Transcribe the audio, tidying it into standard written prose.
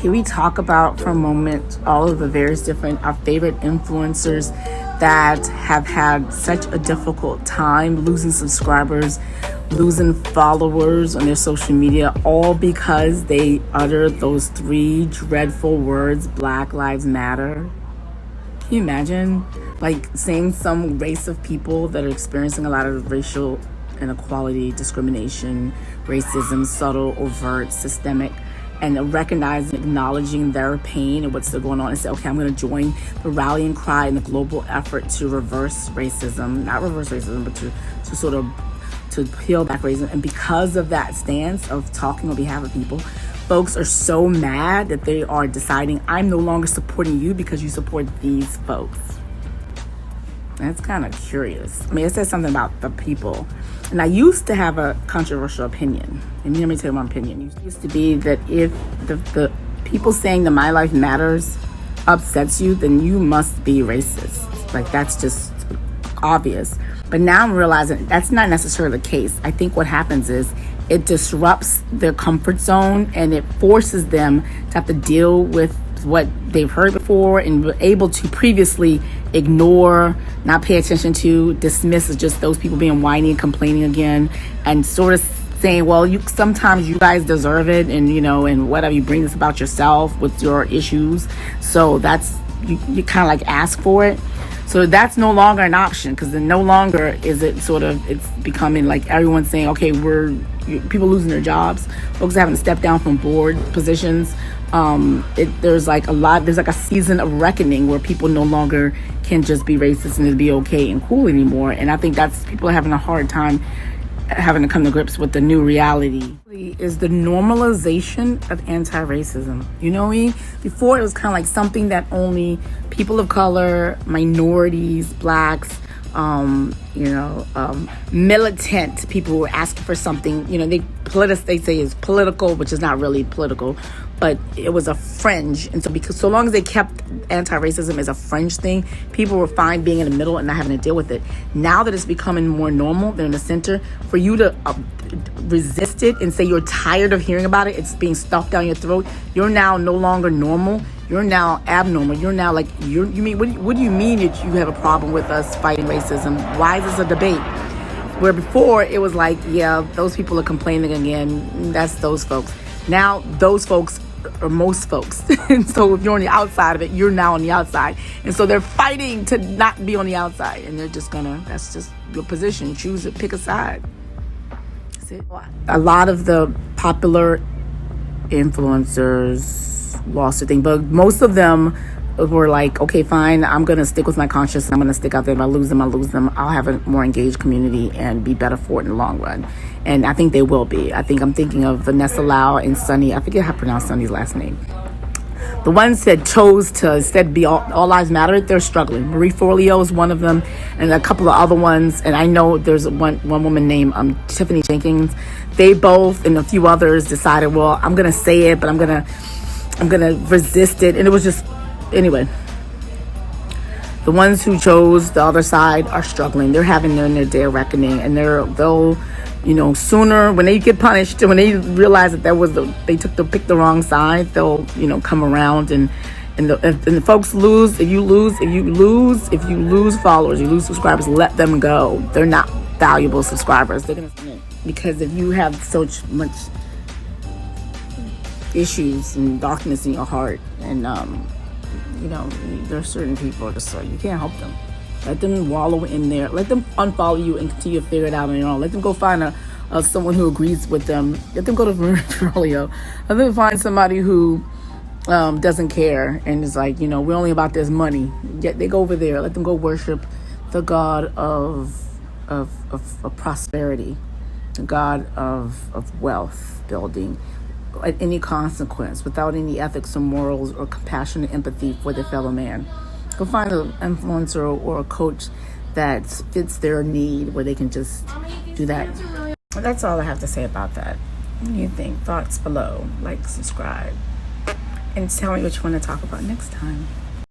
can we talk about for a moment all of the various different, our favorite influencers that have had such a difficult time losing subscribers, losing followers on their social media, all because they uttered those three dreadful words, Black Lives Matter? Can you imagine, like, saying some race of people that are experiencing a lot of racial inequality, discrimination, racism, subtle, overt, systemic, and recognizing, acknowledging their pain and what's still going on, and say, okay, I'm going to join the rallying cry and the global effort to reverse racism, not reverse racism, but to sort of to peel back racism. And because of that stance of talking on behalf of people, folks are so mad that they are deciding, I'm no longer supporting you because you support these folks. That's kind of curious. I mean, it says something about the people. And I used to have a controversial opinion. And let me tell you my opinion. It used to be that if the people saying that my life matters upsets you, then you must be racist. Like, that's just obvious. But now I'm realizing that's not necessarily the case. I think what happens is it disrupts their comfort zone and it forces them to have to deal with what they've heard before and were able to previously ignore, not pay attention to, dismiss as just those people being whiny and complaining again, and sort of saying, well, sometimes you guys deserve it, and and whatever, you bring this about yourself with your issues, so that's you kind of like ask for it. So that's no longer an option, because then no longer is it it's becoming like everyone's saying, okay, people losing their jobs, folks having to step down from board positions. There's like a season of reckoning where people no longer can just be racist and it'll be okay and cool anymore. And I think that's, people are having a hard time having to come to grips with the new reality. Is the normalization of anti-racism. Before it was kind of like something that only people of color, minorities, blacks, militant people who were asking for something, they say is political, which is not really political, but it was a fringe. And so long as they kept anti-racism as a fringe thing, people were fine being in the middle and not having to deal with it. Now that it's becoming more normal, they're in the center, for you to resist it and say you're tired of hearing about it, it's being stuffed down your throat, you're now no longer normal, you're now abnormal, you're now like, what do you mean that you have a problem with us fighting racism? Why is this a debate? Where before it was like, yeah, those people are complaining again, that's those folks. Now those folks are most folks. And so if you're on the outside of it, you're now on the outside. And so they're fighting to not be on the outside. And they're just that's just your position. Choose it, pick a side. That's it. A lot of the popular influencers lost their thing, but most of them were like, okay, fine, I'm going to stick with my conscience. I'm going to stick out there. If I lose them, I lose them. I'll have a more engaged community and be better for it in the long run. And I think they will be. I'm thinking of Vanessa Lau and Sunny. I forget how to pronounce Sunny's last name. The ones that chose to instead be all lives matter, they're struggling. Marie Forleo is one of them, and a couple of other ones. And I know there's one woman named Tiffany Jenkins. They both and a few others decided, well, I'm going to say it, but I'm going to resist it. And it was just, anyway, the ones who chose the other side are struggling. They're having their day of reckoning, and they'll sooner, when they get punished, when they realize that picked the wrong side, they'll come around, and the folks lose. If you lose followers, you lose subscribers, let them go. They're not valuable subscribers. They're gonna, because if you have so much issues and darkness in your heart, and there are certain people just like, you can't help them. Let them wallow in there. Let them unfollow you and continue to figure it out on your own. Let them go find someone who agrees with them. Let them go to Verolio. Let them find somebody who doesn't care and is like, we're only about this money. Yet they go over there. Let them go worship the God of prosperity, the God of wealth building, at any consequence, without any ethics or morals or compassion and empathy for their fellow man. Go find an influencer or a coach that fits their need, where they can just do that. That's all I have to say about that. What do you think? Thoughts below. Like, subscribe, and tell me what you want to talk about next time.